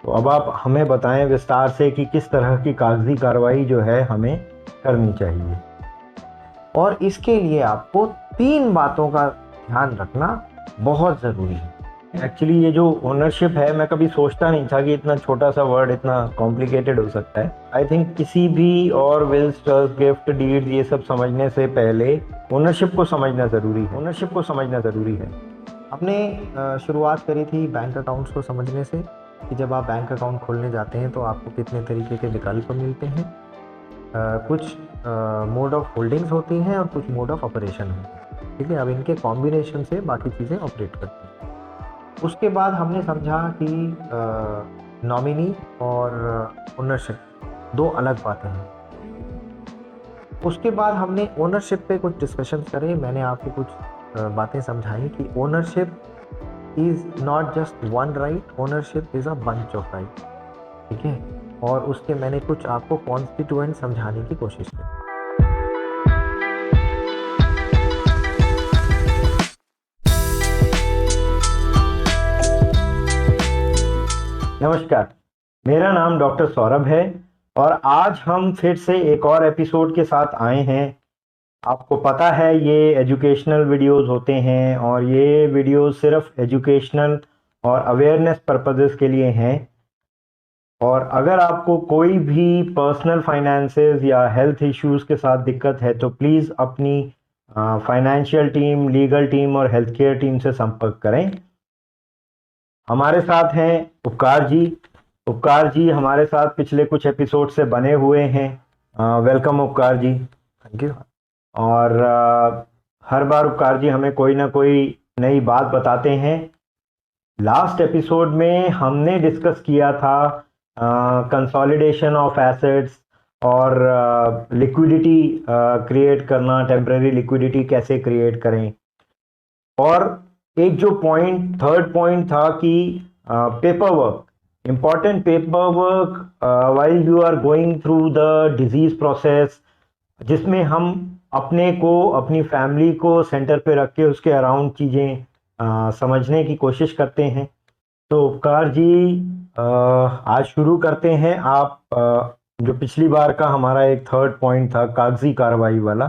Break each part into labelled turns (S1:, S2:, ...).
S1: तो अब आप हमें बताएं विस्तार से कि किस तरह की कागजी कार्रवाई जो है हमें करनी चाहिए।
S2: और इसके लिए आपको 3 बातों का ध्यान रखना बहुत ज़रूरी है।
S1: एक्चुअली ये जो ओनरशिप है, मैं कभी सोचता नहीं था कि इतना छोटा सा वर्ड इतना कॉम्प्लिकेटेड हो सकता है। आई थिंक किसी भी और विल्स, ट्रस्ट, गिफ्ट, डीड ये सब समझने से पहले ओनरशिप को समझना ज़रूरी है।
S2: हमने शुरुआत करी थी बैंक अकाउंट्स को समझने से कि जब आप बैंक अकाउंट खोलने जाते हैं तो आपको कितने तरीके के विकल्प मिलते हैं। कुछ मोड ऑफ होल्डिंग्स होती हैं और कुछ मोड ऑफ ऑपरेशन होते हैं। ठीक है, अब इनके कॉम्बिनेशन से बाकी चीज़ें ऑपरेट करती हैं। उसके बाद हमने समझा कि नॉमिनी और ओनरशिप 2 अलग बातें हैं। उसके बाद हमने ओनरशिप पे कुछ डिस्कशन करे। मैंने आपको कुछ बातें समझाई कि ownership is not just one right, ownership is a bunch of right. ठीक है, और उसके मैंने कुछ आपको कॉन्स्टिट्यूएंट समझाने की कोशिश की।
S1: नमस्कार, मेरा नाम डॉक्टर सौरभ है और आज हम फिर से एक और एपिसोड के साथ आए हैं। आपको पता है ये एजुकेशनल वीडियोस होते हैं और ये वीडियोस सिर्फ एजुकेशनल और अवेयरनेस पर्पसेस के लिए हैं। और अगर आपको कोई भी पर्सनल फाइनेंसेस या हेल्थ इश्यूज के साथ दिक्कत है तो प्लीज़ अपनी फाइनेंशियल टीम, लीगल टीम और हेल्थ केयर टीम से संपर्क करें। हमारे साथ हैं उपकार जी हमारे साथ पिछले कुछ एपिसोड से बने हुए हैं। वेलकम उपकार जी।
S2: Thank you.
S1: और हर बार उपकार जी हमें कोई ना कोई नई बात बताते हैं। लास्ट एपिसोड में हमने डिस्कस किया था कंसोलिडेशन ऑफ एसेट्स और लिक्विडिटी क्रिएट करना, टेम्परेरी लिक्विडिटी कैसे क्रिएट करें। और एक जो थर्ड पॉइंट था कि paper work, important paper work while you are going through the disease process, जिसमें हम अपने को, अपनी फैमिली को सेंटर पे रख के उसके अराउंड चीज़ें समझने की कोशिश करते हैं। तो उपकार जी आज शुरू करते हैं। आप जो पिछली बार का हमारा एक थर्ड पॉइंट था कागजी कार्रवाई वाला,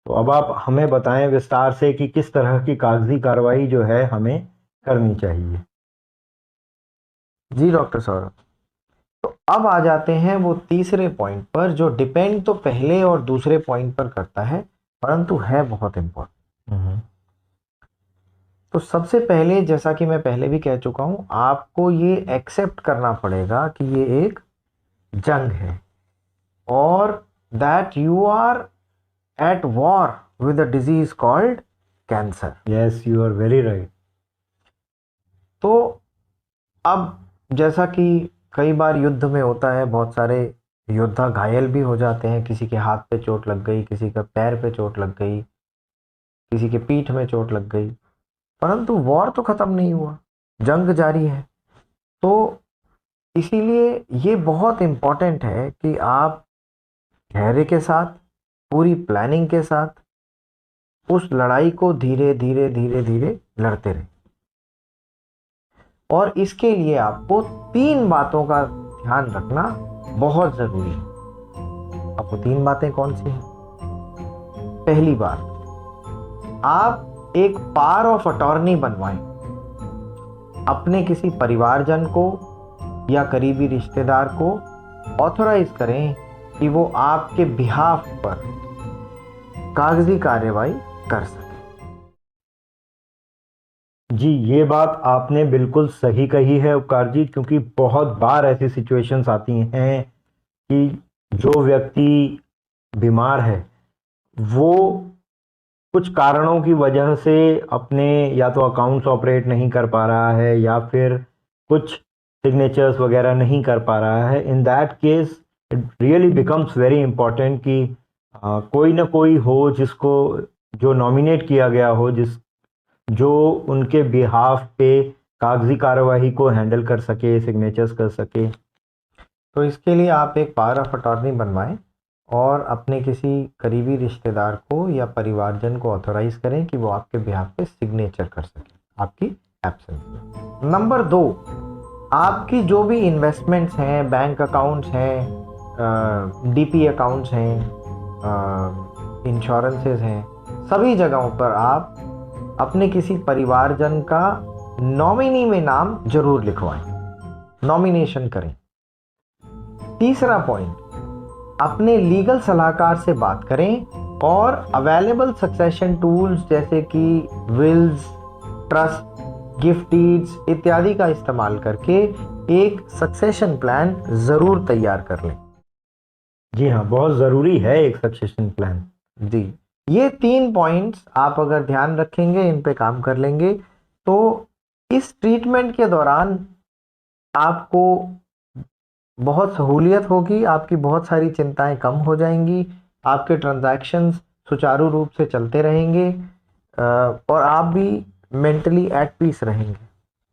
S1: तो अब आप हमें बताएं विस्तार से कि किस तरह की कागजी कार्रवाई जो है हमें करनी चाहिए।
S2: जी डॉक्टर सौरभ, तो अब आ जाते हैं वो तीसरे पॉइंट पर जो डिपेंड तो पहले और दूसरे पॉइंट पर करता है परंतु है बहुत इम्पोर्टेंट। तो सबसे पहले, जैसा कि मैं पहले भी कह चुका हूं, आपको ये एक्सेप्ट करना पड़ेगा कि ये एक जंग है और that you are at war with a disease called cancer.
S1: Yes, you are very right.
S2: तो अब जैसा कि कई बार युद्ध में होता है, बहुत सारे योद्धा घायल भी हो जाते हैं। किसी के हाथ पे चोट लग गई, किसी के पैर पे चोट लग गई, किसी के पीठ में चोट लग गई, परंतु वॉर तो खत्म नहीं हुआ, जंग जारी है। तो इसीलिए ये बहुत इम्पोर्टेंट है कि आप धैर्य के साथ, पूरी प्लानिंग के साथ उस लड़ाई को धीरे धीरे धीरे धीरे लड़ते रहें। और इसके लिए आपको 3 बातों का ध्यान रखना बहुत जरूरी है। आपको 3 बातें कौन सी हैं? पहली बात, आप एक पावर ऑफ अटॉर्नी बनवाएं। अपने किसी परिवारजन को या करीबी रिश्तेदार को ऑथराइज करें कि वो आपके बिहाफ पर कागजी कार्रवाई कर सके।
S1: जी, ये बात आपने बिल्कुल सही कही है उपकार जी, क्योंकि बहुत बार ऐसी सिचुएशंस आती हैं कि जो व्यक्ति बीमार है वो कुछ कारणों की वजह से अपने या तो अकाउंट्स ऑपरेट नहीं कर पा रहा है या फिर कुछ सिग्नेचर्स वगैरह नहीं कर पा रहा है। In that case it really becomes very important कि कोई ना कोई हो जिसको, जो नॉमिनेट किया गया हो, जो उनके बिहाफ पे कागजी कार्यवाही को हैंडल कर सके, सिग्नेचर्स कर सके।
S2: तो इसके लिए आप एक पावर ऑफ अटॉर्नी बनवाएं और अपने किसी करीबी रिश्तेदार को या परिवारजन को ऑथराइज करें कि वो आपके बिहाफ पे सिग्नेचर कर सके आपकी एब्सेंस में। नंबर 2, आपकी जो भी इन्वेस्टमेंट्स हैं, बैंक अकाउंट्स हैं, डीपी अकाउंट्स हैं, इंश्योरेंसेस हैं, सभी जगहों पर आप अपने किसी परिवारजन का नॉमिनी में नाम जरूर लिखवाएं, नॉमिनेशन करें। तीसरा पॉइंट, अपने लीगल सलाहकार से बात करें और अवेलेबल सक्सेशन टूल्स जैसे कि विल्स, ट्रस्ट, गिफ्ट डीड्स इत्यादि का इस्तेमाल करके एक सक्सेशन प्लान जरूर तैयार कर लें।
S1: जी हाँ, बहुत ज़रूरी है एक सक्सेशन प्लान।
S2: जी, ये 3 पॉइंट्स आप अगर ध्यान रखेंगे, इन पे काम कर लेंगे, तो इस ट्रीटमेंट के दौरान आपको बहुत सहूलियत होगी, आपकी बहुत सारी चिंताएं कम हो जाएंगी, आपके ट्रांजैक्शंस सुचारू रूप से चलते रहेंगे और आप भी मेंटली एट पीस रहेंगे।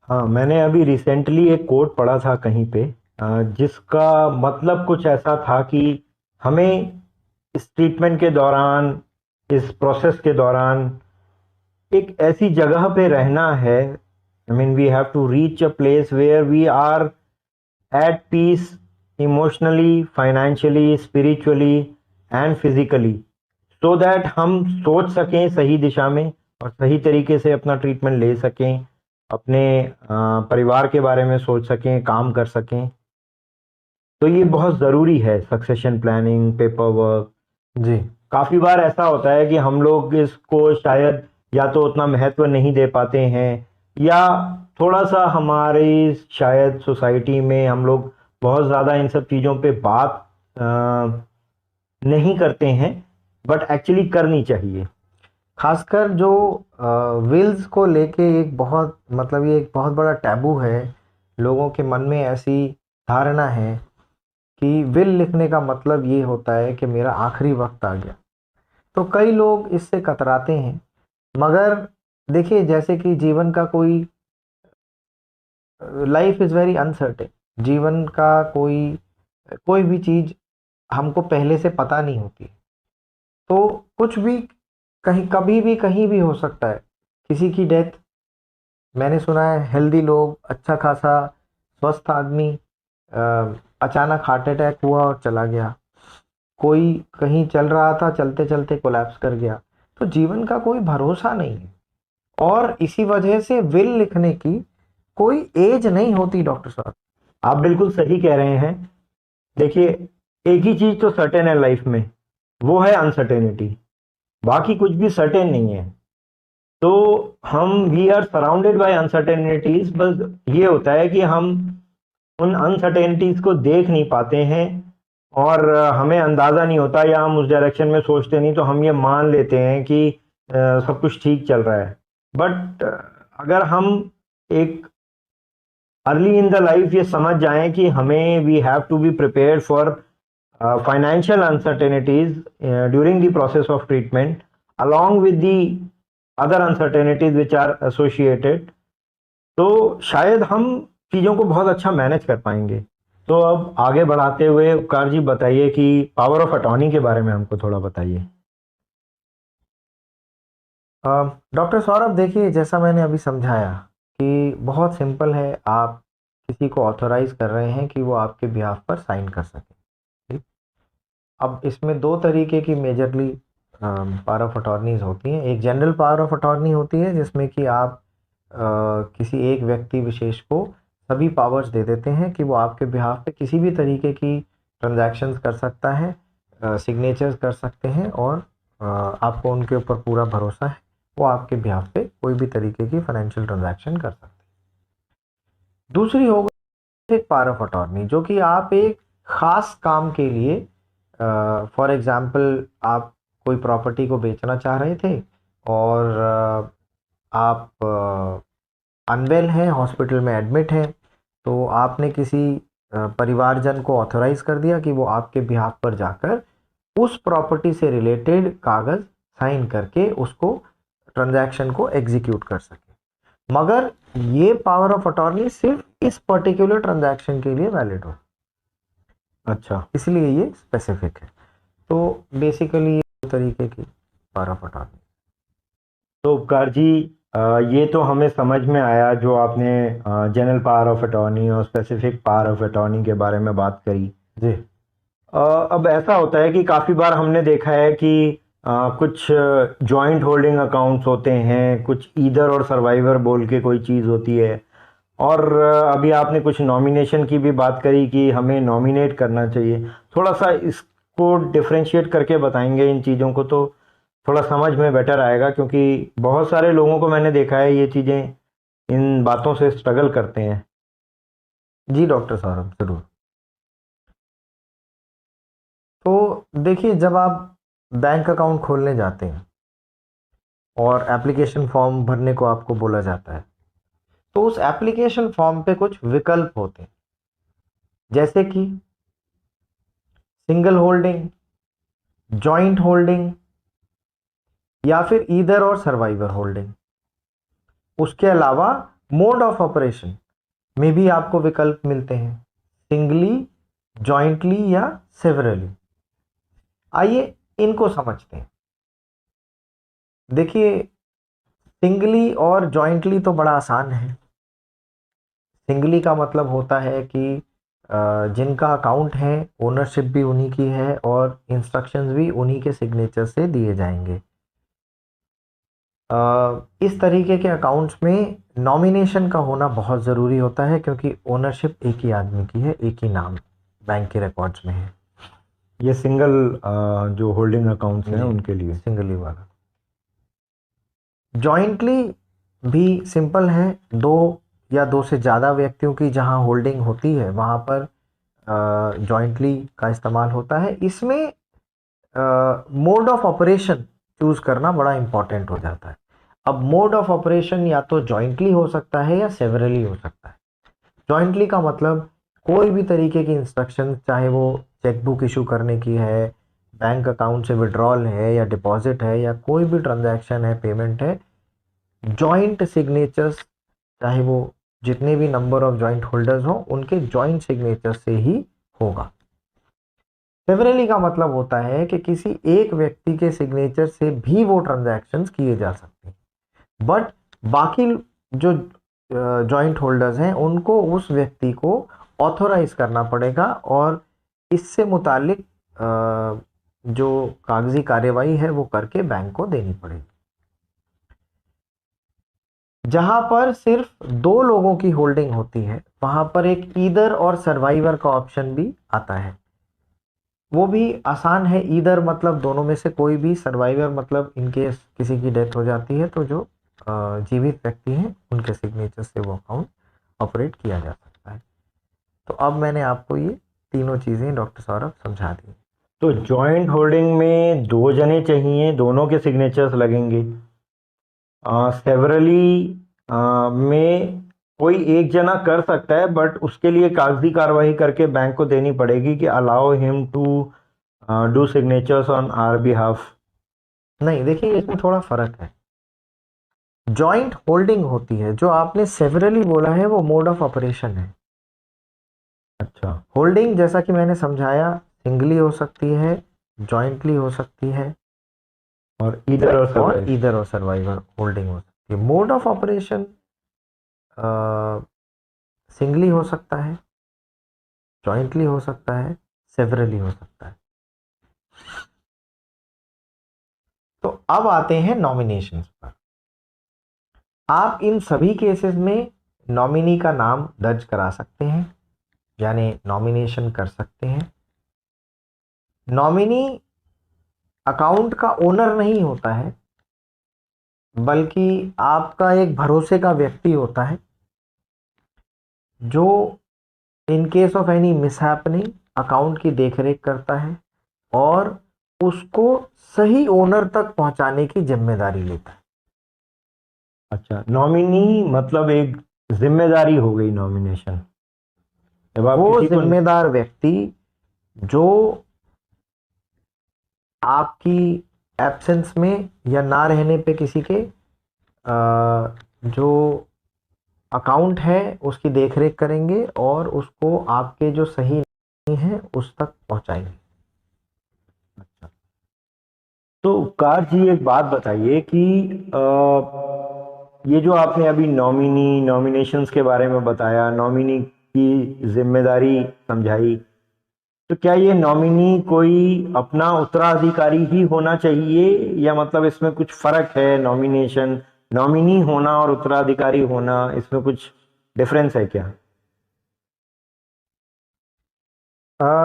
S1: हाँ, मैंने अभी रिसेंटली एक कोट पढ़ा था कहीं पे, जिसका मतलब कुछ ऐसा था कि हमें इस ट्रीटमेंट के दौरान, इस प्रोसेस के दौरान एक ऐसी जगह पे रहना है। I mean we have to reach a place where we are at peace emotionally, financially, spiritually and physically, so that हम सोच सकें सही दिशा में और सही तरीके से अपना ट्रीटमेंट ले सकें, अपने परिवार के बारे में सोच सकें, काम कर सकें। तो ये बहुत ज़रूरी है, सक्सेशन प्लानिंग, पेपर वर्क।
S2: जी,
S1: काफ़ी बार ऐसा होता है कि हम लोग इसको शायद या तो उतना महत्व नहीं दे पाते हैं, या थोड़ा सा हमारी शायद सोसाइटी में हम लोग बहुत ज़्यादा इन सब चीज़ों पे बात नहीं करते हैं, बट एक्चुअली करनी चाहिए।
S2: खासकर जो विल्स को लेके एक बहुत मतलब ये एक बहुत बड़ा टैबू है। लोगों के मन में ऐसी धारणा है कि विल लिखने का मतलब ये होता है कि मेरा आखिरी वक्त आ गया, तो कई लोग इससे कतराते हैं। मगर देखिए, जैसे कि जीवन का कोई लाइफ इज़ वेरी अनसर्टेन, जीवन का कोई कोई भी चीज़ हमको पहले से पता नहीं होती, तो कुछ भी कहीं कभी भी कहीं भी हो सकता है। किसी की डेथ, मैंने सुना है हेल्दी लोग, अच्छा खासा स्वस्थ आदमी, अचानक हार्ट अटैक हुआ और चला गया। कोई कहीं चल रहा था, चलते चलते कोलैप्स कर गया। तो जीवन का कोई भरोसा नहीं है, और इसी वजह से विल लिखने की कोई एज नहीं होती डॉक्टर साहब।
S1: आप बिल्कुल सही कह रहे हैं। देखिए, एक ही चीज़ तो सर्टेन है लाइफ में, वो है अनसर्टेनिटी। बाकी कुछ भी सर्टेन नहीं है। तो हम we are surrounded by uncertainties, बस ये होता है कि हम उन अनसर्टेनिटीज को देख नहीं पाते हैं, और हमें अंदाज़ा नहीं होता, या हम उस डायरेक्शन में सोचते नहीं, तो हम ये मान लेते हैं कि सब कुछ ठीक चल रहा है। बट अगर हम एक अर्ली इन द लाइफ ये समझ जाएं कि हमें we have to be prepared for financial uncertainties during the process of treatment, along with the other uncertainties which are associated, तो शायद हम चीज़ों को बहुत अच्छा मैनेज कर पाएंगे। तो अब आगे बढ़ाते हुए उपकार जी बताइए कि पावर ऑफ अटॉर्नी के बारे में हमको थोड़ा बताइए।
S2: डॉक्टर सौरभ, देखिए, जैसा मैंने अभी समझाया कि बहुत सिंपल है, आप किसी को ऑथोराइज कर रहे हैं कि वो आपके बिहाफ पर साइन कर सके। ठीक? अब इसमें 2 तरीके की मेजरली पावर ऑफ अटॉर्नीज होती हैं। एक जनरल पावर ऑफ अटॉर्नी होती है जिसमें कि आप किसी एक व्यक्ति विशेष को सभी पावर्स दे देते हैं कि वो आपके बिहाफ पे किसी भी तरीके की ट्रांजैक्शंस कर सकता है, सिग्नेचर्स कर सकते हैं, और आपको उनके ऊपर पूरा भरोसा है, वो आपके बिहाफ पे कोई भी तरीके की फाइनेंशियल ट्रांजैक्शन कर सकते हैं। दूसरी होगा एक पावर ऑफ अटॉर्नी, जो कि आप एक ख़ास काम के लिए, फॉर एग्ज़ाम्पल, आप कोई प्रॉपर्टी को बेचना चाह रहे थे और आप अनवेल हैं, हॉस्पिटल में एडमिट हैं, तो आपने किसी परिवारजन को ऑथोराइज़ कर दिया कि वो आपके बिहाफ पर जाकर उस प्रॉपर्टी से रिलेटेड कागज़ साइन करके उसको ट्रांजैक्शन को एग्जीक्यूट कर सके। मगर ये पावर ऑफ अटॉर्नी सिर्फ इस पर्टिकुलर ट्रांजैक्शन के लिए वैलिड हो।
S1: अच्छा,
S2: इसलिए ये स्पेसिफिक है। तो बेसिकली ये 2 तरीके की पावर ऑफ अटॉर्नी।
S1: तो उपकार जी ये तो हमें समझ में आया जो आपने जनरल पावर ऑफ अटॉर्नी और स्पेसिफिक पावर ऑफ अटॉर्नी के बारे में बात करी
S2: जी।
S1: अब ऐसा होता है कि काफ़ी बार हमने देखा है कि कुछ जॉइंट होल्डिंग अकाउंट्स होते हैं, कुछ ईदर और सर्वाइवर बोल के कोई चीज़ होती है। और अभी आपने कुछ नॉमिनेशन की भी बात करी कि हमें नॉमिनेट करना चाहिए। थोड़ा सा इसको डिफरेंशिएट करके बताएंगे इन चीज़ों को तो थोड़ा समझ में बेटर आएगा, क्योंकि बहुत सारे लोगों को मैंने देखा है ये चीज़ें इन बातों से स्ट्रगल करते हैं।
S2: जी डॉक्टर सौरभ, ज़रूर। तो देखिए, जब आप बैंक अकाउंट खोलने जाते हैं और एप्लीकेशन फॉर्म भरने को आपको बोला जाता है, तो उस एप्लीकेशन फॉर्म पे कुछ विकल्प होते हैं, जैसे कि सिंगल होल्डिंग, जॉइंट होल्डिंग या फिर ईदर और सर्वाइवर होल्डिंग। उसके अलावा मोड ऑफ ऑपरेशन में भी आपको विकल्प मिलते हैं, सिंगली, जॉइंटली या सेवरली। आइए इनको समझते हैं। देखिए, सिंगली और जॉइंटली तो बड़ा आसान है। सिंगली का मतलब होता है कि जिनका अकाउंट है, ओनरशिप भी उन्हीं की है और इंस्ट्रक्शंस भी उन्हीं के सिग्नेचर से दिए जाएंगे। इस तरीके के अकाउंट्स में नॉमिनेशन का होना बहुत ज़रूरी होता है, क्योंकि ओनरशिप एक ही आदमी की है, एक ही नाम बैंक के रिकॉर्ड्स में है।
S1: ये सिंगल जो होल्डिंग अकाउंट्स हैं उनके लिए।
S2: सिंगली वाला। जॉइंटली भी सिंपल है, दो या दो से ज़्यादा व्यक्तियों की जहां होल्डिंग होती है वहां पर जॉइंटली का इस्तेमाल होता है। इसमें मोड ऑफ ऑपरेशन चूज करना बड़ा इंपॉर्टेंट हो जाता है। अब मोड ऑफ ऑपरेशन या तो जॉइंटली हो सकता है या सेवरली हो सकता है। जॉइंटली का मतलब कोई भी तरीके की इंस्ट्रक्शन, चाहे वो चेकबुक इशू करने की है, बैंक अकाउंट से विड्रॉल है या डिपॉजिट है या कोई भी ट्रांजैक्शन है, पेमेंट है, जॉइंट सिग्नेचर्स, चाहे वो जितने भी नंबर ऑफ जॉइंट होल्डर्स हो उनके जॉइंट सिग्नेचर से ही होगा। सेवरली का मतलब होता है कि किसी एक व्यक्ति के सिग्नेचर से भी वो ट्रांजैक्शंस किए जा सकते हैं, बट बाकी जो जॉइंट होल्डर्स हैं उनको उस व्यक्ति को ऑथोराइज करना पड़ेगा और इससे मुतालिक जो कागजी कार्यवाही है वो करके बैंक को देनी पड़ेगी। जहां पर सिर्फ दो लोगों की होल्डिंग होती है वहां पर एक ईदर और सर्वाइवर का ऑप्शन भी आता है। वो भी आसान है। ईदर मतलब दोनों में से कोई भी, सर्वाइवर मतलब इनकेस किसी की डेथ हो जाती है तो जो जीवित व्यक्ति हैं उनके सिग्नेचर से वो अकाउंट ऑपरेट किया जा सकता है। तो अब मैंने आपको ये तीनों चीज़ें डॉक्टर सौरभ समझा दी।
S1: तो जॉइंट होल्डिंग में दो जने चाहिए, दोनों के सिग्नेचर्स लगेंगे। सेवरली में कोई एक जना कर सकता है, बट उसके लिए कागजी कार्रवाई करके बैंक को देनी पड़ेगी कि allow him to do signatures on our behalf.
S2: नहीं, देखिए इसमें थोड़ा फर्क है। जॉइंट होल्डिंग होती है, जो आपने सेवरली बोला है वो मोड ऑफ ऑपरेशन है।
S1: अच्छा।
S2: होल्डिंग जैसा कि मैंने समझाया, सिंगली हो सकती है, जॉइंटली हो सकती है
S1: और ईदर और
S2: सर्वाइवर होल्डिंग हो सकती है। मोड ऑफ ऑपरेशन सिंगली हो सकता है, जॉइंटली हो सकता है, सेवरली हो सकता है। तो अब आते हैं नॉमिनेशन पर। आप इन सभी केसेस में नॉमिनी का नाम दर्ज करा सकते हैं, यानी नॉमिनेशन कर सकते हैं। नॉमिनी अकाउंट का ओनर नहीं होता है, बल्कि आपका एक भरोसे का व्यक्ति होता है जो in case of any mishappening account की देखरेख करता है और उसको सही ओनर तक पहुंचाने की जिम्मेदारी लेता है।
S1: अच्छा, नॉमिनी मतलब एक जिम्मेदारी हो गई नॉमिनेशन। जब आप
S2: वो
S1: किसी को
S2: जिम्मेदार व्यक्ति जो आपकी एब्सेंस में या ना रहने पे किसी के जो अकाउंट है उसकी देखरेख करेंगे और उसको आपके जो सही नहीं है उस तक पहुंचाएंगे।
S1: अच्छा, तो कार जी एक बात बताइए कि ये जो आपने अभी नॉमिनेशंस के बारे में बताया, नॉमिनी की जिम्मेदारी समझाई, तो क्या ये नॉमिनी कोई अपना उत्तराधिकारी ही होना चाहिए, या मतलब इसमें कुछ फर्क है? नॉमिनी होना और उत्तराधिकारी होना, इसमें कुछ डिफरेंस है क्या?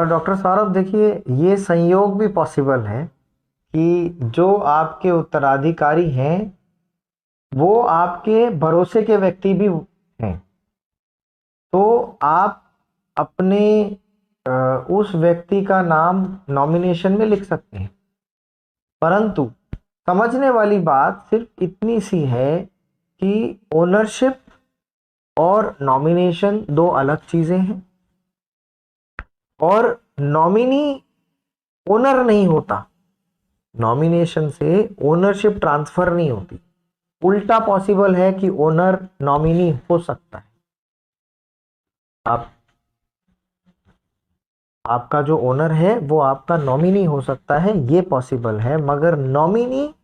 S2: डॉक्टर सौरभ, देखिए, ये संयोग भी पॉसिबल है कि जो आपके उत्तराधिकारी हैं वो आपके भरोसे के व्यक्ति भी हैं, तो आप अपने उस व्यक्ति का नाम नॉमिनेशन में लिख सकते हैं। परंतु समझने वाली बात सिर्फ इतनी सी है कि ओनरशिप और नॉमिनेशन दो अलग चीजें हैं, और नॉमिनी ओनर नहीं होता, नॉमिनेशन से ओनरशिप ट्रांसफर नहीं होती। उल्टा पॉसिबल है कि ओनर नॉमिनी हो सकता है। आप आपका जो ओनर है वो आपका नॉमिनी हो सकता है, ये पॉसिबल है, मगर नॉमिनी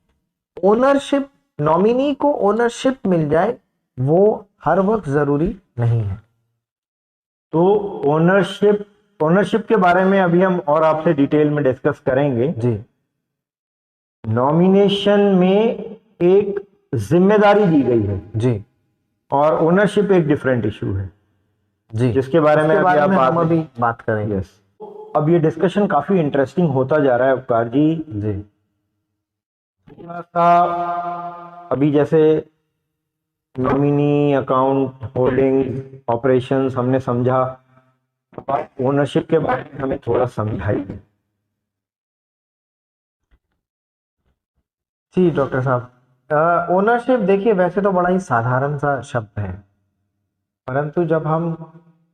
S2: को ओनरशिप मिल जाए वो हर वक्त जरूरी नहीं है।
S1: तो ओनरशिप के बारे में अभी हम और आपसे डिटेल में डिस्कस करेंगे
S2: जी।
S1: नॉमिनेशन में एक जिम्मेदारी दी गई है
S2: जी।
S1: और ओनरशिप एक डिफरेंट इशू है
S2: जी,
S1: जिसके बारे में
S2: हम अभी बात करेंगे।
S1: यस, अब ये डिस्कशन काफी इंटरेस्टिंग होता जा रहा है उपकार जी।
S2: जी।
S1: थोड़ा सा अभी जैसे नॉमिनी, अकाउंट, होल्डिंग, ऑपरेशंस हमने समझा, ओनरशिप के बारे में हमें थोड़ा समझाइए।
S2: जी डॉक्टर साहब, ओनरशिप देखिए वैसे तो बड़ा ही साधारण सा शब्द है, परंतु जब हम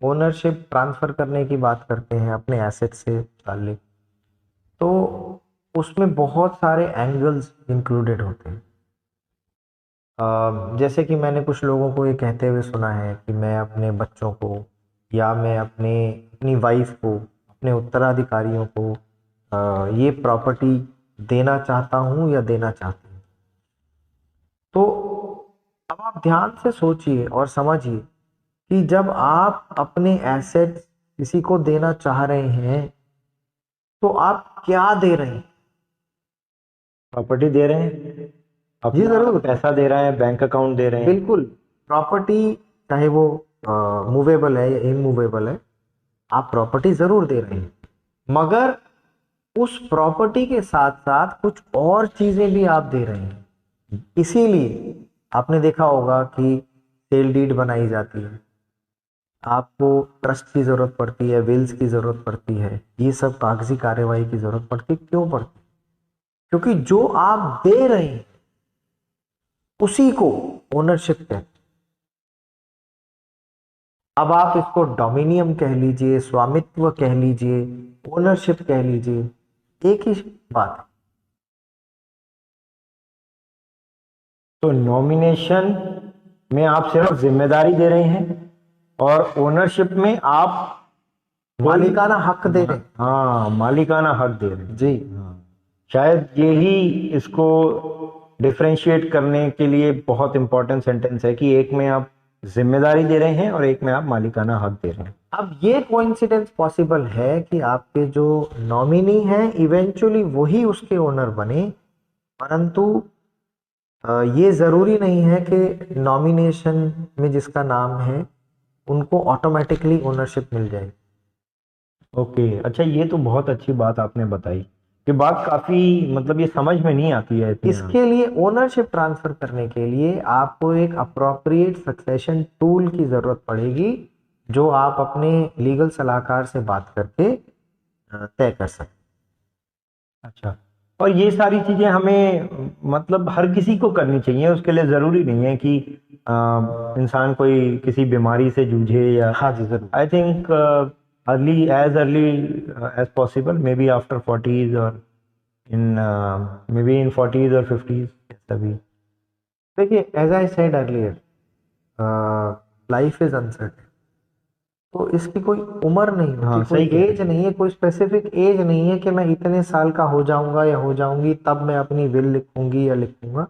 S2: ओनरशिप ट्रांसफर करने की बात करते हैं अपने एसेट से ताल्लुक, तो उसमें बहुत सारे एंगल्स इंक्लूडेड होते हैं। जैसे कि मैंने कुछ लोगों को ये कहते हुए सुना है कि मैं अपने बच्चों को या मैं अपनी वाइफ को, अपने उत्तराधिकारियों को ये प्रॉपर्टी देना चाहता हूँ या देना चाहती हूँ। तो अब आप ध्यान से सोचिए और समझिए कि जब आप अपने एसेट किसी को देना चाह रहे हैं तो आप क्या दे रहे हैं?
S1: प्रॉपर्टी दे रहे हैं,
S2: जी जरूर,
S1: पैसा दे रहे हैं, बैंक अकाउंट दे रहे हैं।
S2: बिल्कुल, प्रॉपर्टी चाहे वो मूवेबल है या इमूवेबल है, आप प्रॉपर्टी जरूर दे रहे हैं, मगर उस प्रॉपर्टी के साथ साथ कुछ और चीजें भी आप दे रहे हैं। इसीलिए आपने देखा होगा कि सेल डीड बनाई जाती है, आपको ट्रस्ट की जरूरत पड़ती है, विल्स की जरूरत पड़ती है, ये सब कागजी कार्यवाही की जरूरत पड़ती है। क्यों पड़ती है? क्योंकि जो आप दे रहे हैं उसी को ओनरशिप कहते हैं। अब आप इसको डोमिनियम कह लीजिए, स्वामित्व कह लीजिए, ओनरशिप कह लीजिए, एक ही बात है।
S1: तो नॉमिनेशन में आप सिर्फ जिम्मेदारी दे रहे हैं और ओनरशिप में आप
S2: मालिकाना हक दे रहे हैं।
S1: हाँ, मालिकाना हक दे रहे हैं
S2: जी।
S1: शायद यही इसको डिफरेंशिएट करने के लिए बहुत इंपॉर्टेंट सेंटेंस है कि एक में आप जिम्मेदारी दे रहे हैं और एक में आप मालिकाना हक दे रहे हैं।
S2: अब ये कोइंसिडेंस पॉसिबल है कि आपके जो नॉमिनी हैं इवेंचुअली वही उसके ओनर बने, परंतु ये जरूरी नहीं है कि नॉमिनेशन में जिसका नाम है उनको ऑटोमेटिकली ओनरशिप मिल जाए।
S1: ओके, अच्छा, ये तो बहुत अच्छी बात आपने बताई कि बात काफी मतलब ये समझ में नहीं आती है इतनी।
S2: इसके लिए ओनरशिप ट्रांसफर करने के लिए आपको एक अप्रोप्रिएट सक्सेशन टूल की जरूरत पड़ेगी, जो आप अपने लीगल सलाहकार से बात करके तय कर सकते।
S1: अच्छा, और ये सारी चीजें हमें मतलब हर किसी को करनी चाहिए, उसके लिए जरूरी नहीं है कि इंसान कोई किसी बीमारी से जूझे या।
S2: हाँ जी जरूर।
S1: I think early as possible, may be after 40s और मे बी इन 40s और 50s तभी।
S2: देखिए, as I said earlier, life is uncertain, तो इसकी कोई उम्र नहीं होती।
S1: हाँ,
S2: कोई एज नहीं है, कोई स्पेसिफिक एज नहीं है कि मैं इतने साल का हो जाऊंगा या हो जाऊंगी तब मैं अपनी विल लिखूंगी या लिखूंगा।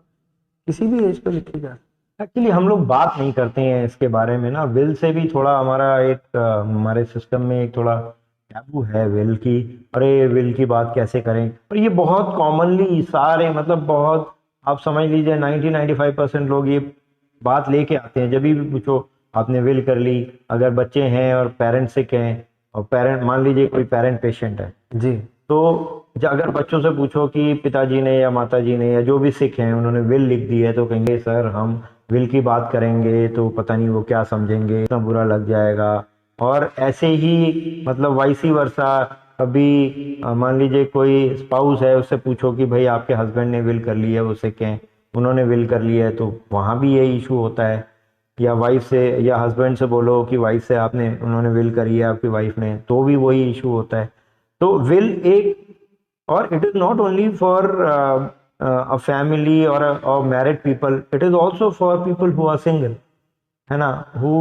S2: किसी भी एज पे लिखी जा सकती।
S1: एक्चुअली हम लोग बात नहीं करते हैं इसके बारे में ना, विल से भी थोड़ा हमारा एक हमारे सिस्टम में एक थोड़ा टैबू है विल की। अरे विल की बात कैसे करें, और ये बहुत कॉमनली सारे मतलब बहुत, आप समझ लीजिए 90-95% लोग ये बात लेके आते हैं। जब भी पूछो आपने विल कर ली, अगर बच्चे हैं और पेरेंट्स सिक हैं, और पेरेंट मान लीजिए कोई पेरेंट पेशेंट है,
S2: जी
S1: तो अगर बच्चों से पूछो कि पिताजी ने या माताजी ने या जो भी सिख हैं उन्होंने विल लिख दी है, तो कहेंगे सर हम विल की बात करेंगे तो पता नहीं वो क्या समझेंगे, इतना बुरा लग जाएगा। और ऐसे ही मतलब वाइसी वर्सा, कभी मान लीजिए कोई स्पाउस है उससे पूछो कि भाई आपके हस्बैंड ने विल कर ली है, वो सिख हैं उन्होंने विल कर लिया है, तो वहाँ भी ये इशू होता है। या वाइफ से या हस्बैंड से बोलो कि वाइफ से आपने उन्होंने विल करी है आपकी वाइफ ने, तो भी वही इशू होता है। तो विल एक, और it is not only for a family or married people, it is also for people who are single, है ना, who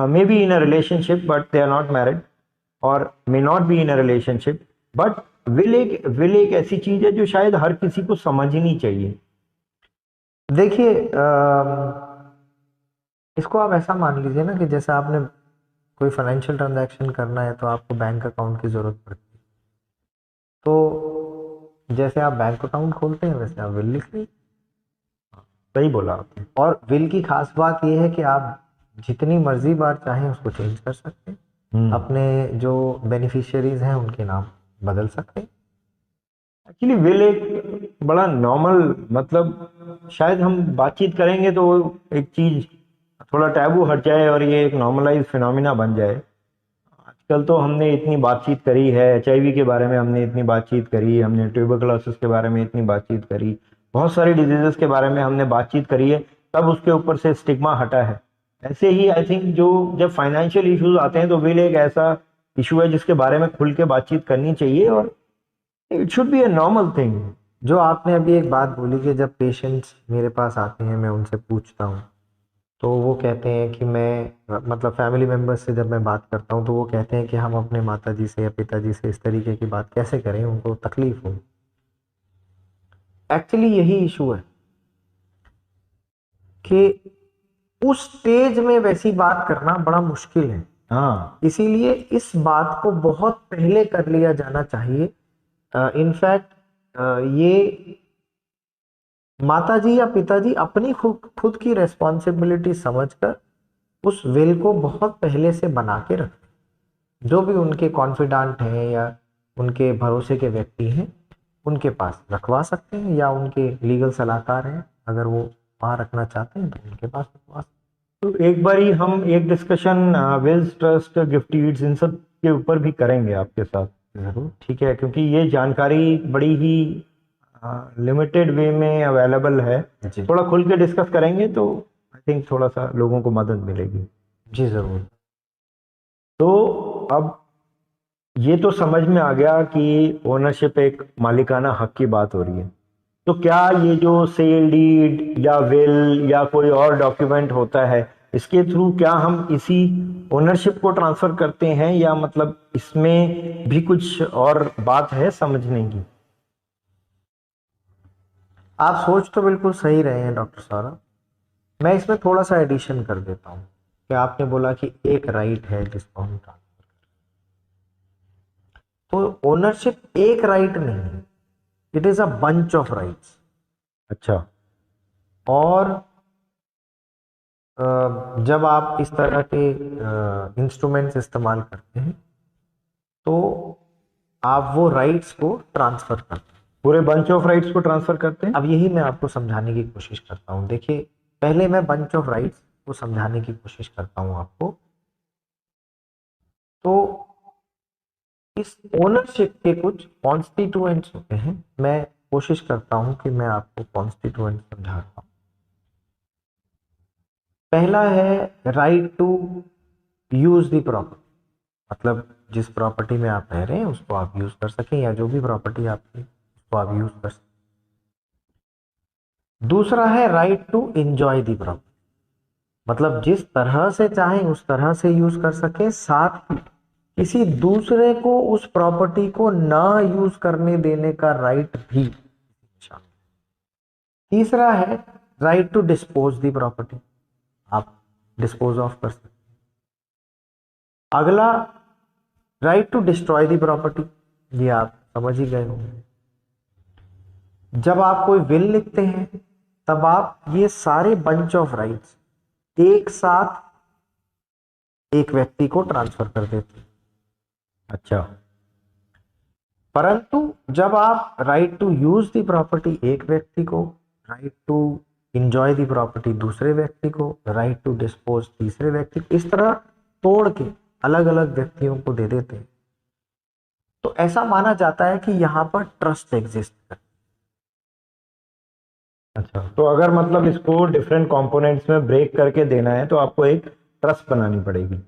S1: may be in a relationship but they are not married or may not be in a relationship, but will एक ऐसी चीज है जो शायद हर किसी को समझनी चाहिए।
S2: देखिए, इसको आप ऐसा मान लीजिए ना कि जैसे आपने कोई फाइनेंशियल ट्रांजैक्शन करना है तो आपको बैंक अकाउंट की ज़रूरत पड़ती है। तो जैसे आप बैंक अकाउंट खोलते हैं वैसे आप विल लिख लीजिए।
S1: सही बोला आपने।
S2: और विल की खास बात यह है कि आप जितनी मर्जी बार चाहें उसको चेंज कर सकते हैं, अपने जो बेनिफिशियरीज हैं उनके नाम बदल सकते हैं।
S1: एक्चुअली विल एक बड़ा नॉर्मल, मतलब शायद हम बातचीत करेंगे तो एक चीज थोड़ा टैबू हट जाए और ये एक नॉर्मलाइज फिनोमिना बन जाए। आजकल तो हमने इतनी बातचीत करी है, एचआईवी के बारे में हमने इतनी बातचीत करी, हमने ट्यूबरकुलोसिस के बारे में इतनी बातचीत करी, बहुत सारी डिजीजेस के बारे में हमने बातचीत करी है, तब उसके ऊपर से स्टिग्मा हटा है। ऐसे ही आई थिंक जो जब फाइनेंशियल इश्यूज आते हैं तो विल एक ऐसा इशू है जिसके बारे में खुल के बातचीत करनी चाहिए, और it should be a normal thing.
S2: जो आपने अभी एक बात बोली कि जब पेशेंट्स मेरे पास आते हैं मैं उनसे पूछता हूँ तो वो कहते हैं कि मैं मतलब फैमिली मेम्बर्स से जब मैं बात करता हूँ तो वो कहते हैं कि हम अपने माताजी से या पिताजी से इस तरीके की बात कैसे करें, उनको तकलीफ हो। एक्चुअली यही इशू है कि उस स्टेज में वैसी बात करना बड़ा मुश्किल है।
S1: हाँ,
S2: इसीलिए इस बात को बहुत पहले कर लिया जाना चाहिए। इनफैक्ट ये माताजी या पिताजी अपनी खुद की रेस्पॉन्सिबिलिटी समझकर उस विल को बहुत पहले से बना के रखें। जो भी उनके कॉन्फिडेंट हैं या उनके भरोसे के व्यक्ति हैं उनके पास रखवा सकते हैं, या उनके लीगल सलाहकार हैं अगर वो वहाँ रखना चाहते हैं तो उनके पास रखवा सकते
S1: तो एक बार ही हम एक discussion wills trust gift deeds इन सब के ऊपर भी करेंगे आपके साथ।
S2: हैं। जरूर।
S1: ठीक है, क्योंकि ये जानकारी बड़ी ही लिमिटेड वे में अवेलेबल है।
S2: जी
S1: थोड़ा खुल के डिस्कस करेंगे तो आई थिंक थोड़ा सा लोगों को मदद मिलेगी।
S2: जी जरूर।
S1: तो अब ये तो समझ में आ गया कि ओनरशिप एक मालिकाना हक की बात हो रही है। तो क्या ये जो सेल डीड या विल या कोई और डॉक्यूमेंट होता है, इसके थ्रू क्या हम इसी ओनरशिप को ट्रांसफर करते हैं, या मतलब इसमें भी कुछ और बात है समझने की?
S2: आप सोच तो बिल्कुल सही रहे हैं डॉक्टर सौरभ। मैं इसमें थोड़ा सा एडिशन कर देता हूँ कि आपने बोला कि एक राइट है जिसको हम ट्रांसफर, तो ओनरशिप एक राइट नहीं है, it is a bunch of rights.
S1: अच्छा।
S2: और जब आप इस तरह के इंस्ट्रूमेंट्स इस्तेमाल करते हैं तो आप वो राइट्स को ट्रांसफर करते हैं।
S1: पूरे बंच ऑफ राइट्स को ट्रांसफर करते हैं।
S2: अब यही मैं आपको समझाने की कोशिश करता हूँ। देखिए, पहले मैं बंच ऑफ राइट्स को समझाने की कोशिश करता हूँ आपको। तो इस ओनरशिप के कुछ कॉन्स्टिट्यूएंट्स होते हैं, मैं कोशिश करता हूं कि मैं आपको कॉन्स्टिट्यूएंट समझाता हूं। पहला है right to use the property, मतलब जिस प्रॉपर्टी में आप रह रहे हैं उसको आप यूज कर सकें, या जो भी प्रॉपर्टी आपकी उसको आप यूज कर सकें। दूसरा है right to enjoy the property, मतलब जिस तरह से चाहें उस तरह से यूज कर सकें, साथ ही किसी दूसरे को उस प्रॉपर्टी को ना यूज करने देने का राइट भी। तीसरा है right to dispose the property, आप डिस्पोज ऑफ कर सकते हैं। अगला right to destroy the property, ये आप समझ ही गए होंगे। जब आप कोई विल लिखते हैं तब आप ये सारे बंच ऑफ राइट्स एक साथ एक व्यक्ति को ट्रांसफर कर देते हैं।
S1: अच्छा,
S2: परंतु जब आप right to use the property एक व्यक्ति को, right to enjoy the property दूसरे व्यक्ति को, राइट टू डिस्पोज तीसरे व्यक्ति को, इस तरह तोड़ के अलग अलग व्यक्तियों को दे देते हैं, तो ऐसा माना जाता है कि यहाँ पर ट्रस्ट एग्जिस्ट करता है।
S1: अच्छा, तो अगर मतलब इसको डिफरेंट कंपोनेंट्स में ब्रेक करके देना है तो आपको एक ट्रस्ट बनानी पड़ेगी।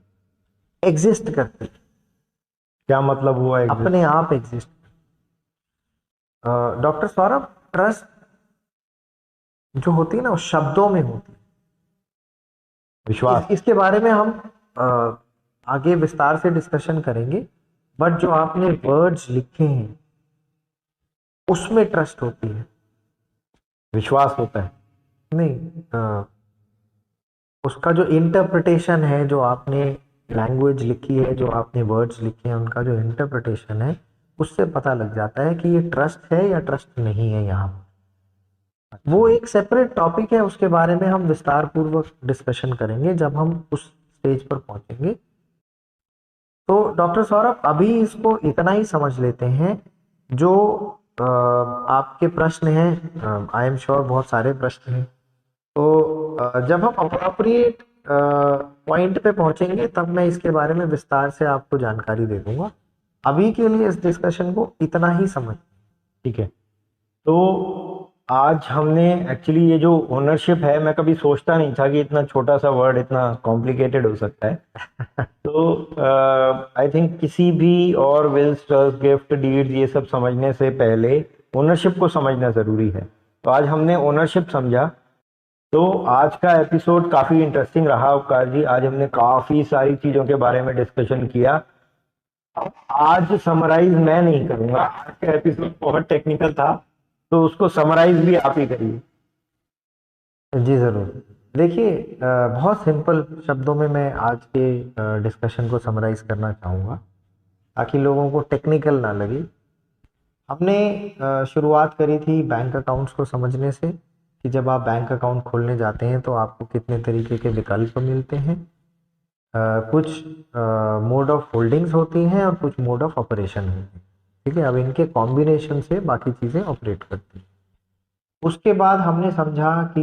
S2: एग्जिस्ट करती है,
S1: क्या मतलब हुआ exist?
S2: अपने आप एग्जिस्ट। डॉक्टर सौरभ, ट्रस्ट जो होती है ना वो शब्दों में होती है,
S1: विश्वास।
S2: इसके बारे में हम आगे विस्तार से डिस्कशन करेंगे, बट जो आपने वर्ड्स लिखे हैं उसमें ट्रस्ट होती है,
S1: विश्वास होता है।
S2: नहीं उसका जो इंटरप्रिटेशन है, जो आपने लैंग्वेज लिखी है, जो आपने वर्ड्स लिखे हैं, उनका जो इंटरप्रिटेशन है उससे पता लग जाता है कि ये ट्रस्ट है या ट्रस्ट नहीं है। यहाँ वो एक सेपरेट टॉपिक है, उसके बारे में हम विस्तार पूर्वक डिस्कशन करेंगे जब हम उस स्टेज पर पहुंचेंगे। तो डॉक्टर सौरभ, अभी इसको इतना ही समझ लेते हैं। जो आपके प्रश्न हैं, आई एम श्योर बहुत सारे प्रश्न हैं, तो जब हम अप्रोप्रिएट पॉइंट पे पहुंचेंगे तब मैं इसके बारे में विस्तार से आपको जानकारी दे दूंगा। अभी के लिए इस डिस्कशन को इतना ही समझ।
S1: ठीक है, तो आज हमने एक्चुअली ये जो ओनरशिप है, मैं कभी सोचता नहीं था कि इतना छोटा सा वर्ड इतना कॉम्प्लिकेटेड हो सकता है। तो आई थिंक किसी भी और विल्स, ट्रस्ट, गिफ्ट, डीड्स ये सब समझने से पहले ओनरशिप को समझना ज़रूरी है। तो आज हमने ओनरशिप समझा। तो आज का एपिसोड काफ़ी इंटरेस्टिंग रहा उपकार जी। आज हमने काफ़ी सारी चीज़ों के बारे में डिस्कशन किया। अब आज समराइज मैं नहीं करूँगा, आज का एपिसोड बहुत टेक्निकल था, तो उसको समराइज भी आप ही करिए।
S2: जी ज़रूर। देखिए, बहुत सिंपल शब्दों में मैं आज के डिस्कशन को समराइज करना चाहूँगा ताकि लोगों को टेक्निकल ना लगे। हमने शुरुआत करी थी बैंक अकाउंट्स को समझने से कि जब आप बैंक अकाउंट खोलने जाते हैं तो आपको कितने तरीके के विकल्प मिलते हैं। कुछ मोड ऑफ होल्डिंग्स होती हैं और कुछ मोड ऑफ ऑपरेशन होती हैं। ठीक है, अब इनके कॉम्बिनेशन से बाकी चीज़ें ऑपरेट करती हैं। उसके बाद हमने समझा कि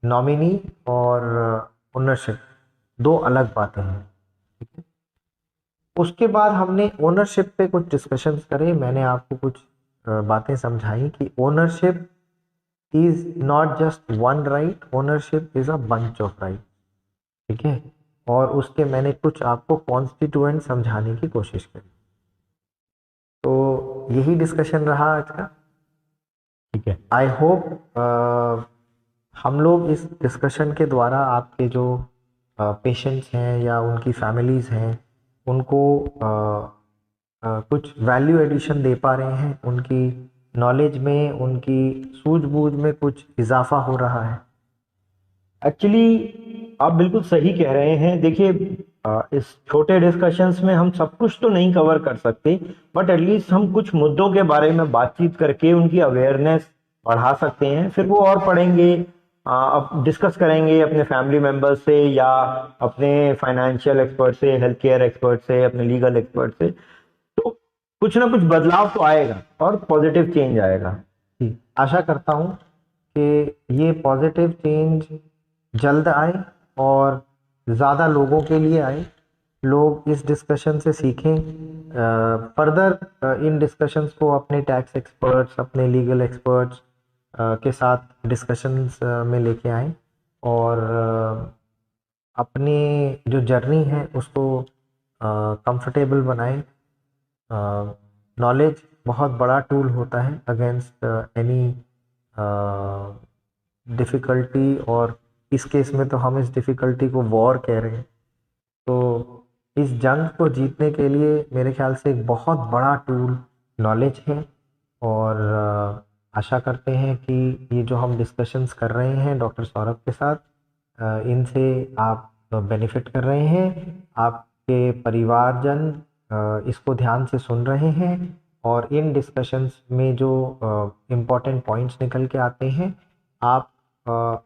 S2: नॉमिनी और ओनरशिप दो अलग बातें हैं। ठीक है, उसके बाद हमने ओनरशिप पे कुछ डिस्कशंस करे। मैंने आपको कुछ बातें समझाई कि ownership is not just one right, ownership is a bunch of right. ठीक है, और उसके मैंने कुछ आपको कॉन्स्टिट्यूएंट समझाने की कोशिश करी। तो यही डिस्कशन रहा आज का।
S1: ठीक है,
S2: आई होप हम लोग इस डिस्कशन के द्वारा आपके जो पेशेंट्स हैं या उनकी फैमिलीज़ हैं उनको कुछ वैल्यू एडिशन दे पा रहे हैं, उनकी नॉलेज में, उनकी सूझबूझ में कुछ इजाफा हो रहा है।
S1: एक्चुअली आप बिल्कुल सही कह रहे हैं। देखिए, इस छोटे डिस्कशंस में हम सब कुछ तो नहीं कवर कर सकते, बट एटलीस्ट हम कुछ मुद्दों के बारे में बातचीत करके उनकी अवेयरनेस बढ़ा सकते हैं। फिर वो और पढ़ेंगे, अब डिस्कस करेंगे अपने फैमिली मेम्बर्स से या अपने फाइनेंशियल एक्सपर्ट से, हेल्थ केयर एक्सपर्ट से, अपने लीगल एक्सपर्ट से, तो कुछ ना कुछ बदलाव तो आएगा और पॉजिटिव चेंज आएगा।
S2: जी, आशा करता हूँ कि ये पॉजिटिव चेंज जल्द आए और ज़्यादा लोगों के लिए आए, लोग इस डिस्कशन से सीखें, फर्दर इन डिस्कशंस को अपने टैक्स एक्सपर्ट्स, अपने लीगल एक्सपर्ट्स के साथ डिस्कशंस में लेके आएं और अपनी जो जर्नी है उसको कंफर्टेबल बनाएं। नॉलेज बहुत बड़ा टूल होता है अगेंस्ट एनी डिफ़िकल्टी, और इस केस में तो हम इस डिफ़िकल्टी को वॉर कह रहे हैं। तो इस जंग को जीतने के लिए मेरे ख्याल से एक बहुत बड़ा टूल नॉलेज है, और आशा करते हैं कि ये जो हम डिस्कशंस कर रहे हैं डॉक्टर सौरभ के साथ, इनसे आप बेनिफिट कर रहे हैं, आपके परिवारजन इसको ध्यान से सुन रहे हैं और इन डिस्कशंस में जो इम्पोर्टेंट पॉइंट्स निकल के आते हैं, आप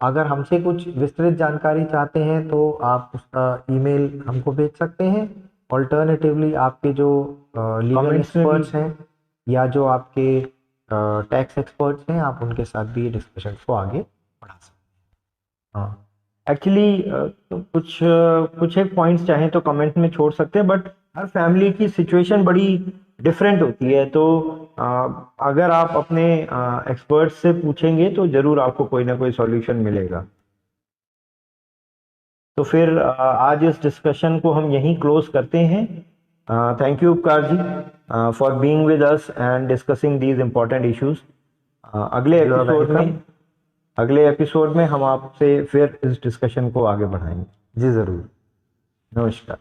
S2: अगर हमसे कुछ विस्तृत जानकारी चाहते हैं तो आप उसका ईमेल हमको भेज सकते हैं। ऑल्टरनेटिवली आपके जो लीगल
S1: कमेंट्स में भी
S2: एक्सपर्ट्स हैं या जो आपके टैक्स एक्सपर्ट्स हैं, आप उनके साथ भी ये डिस्कशंस को आगे बढ़ा सकते हैं।
S1: हाँ, एक्चुअली तो कुछ एक पॉइंट्स चाहें तो कमेंट में छोड़ सकते हैं, बट हर फैमिली की सिचुएशन बड़ी डिफरेंट होती है, तो अगर आप अपने एक्सपर्ट्स से पूछेंगे तो ज़रूर आपको कोई ना कोई सॉल्यूशन मिलेगा। तो फिर आज इस डिस्कशन को हम यहीं क्लोज करते हैं। Thank you Upkar ji for being with us and discussing these important issues. अगले एपिसोड में हम आपसे फिर इस डिस्कशन को आगे बढ़ाएंगे।
S2: जी ज़रूर।
S1: नमस्कार।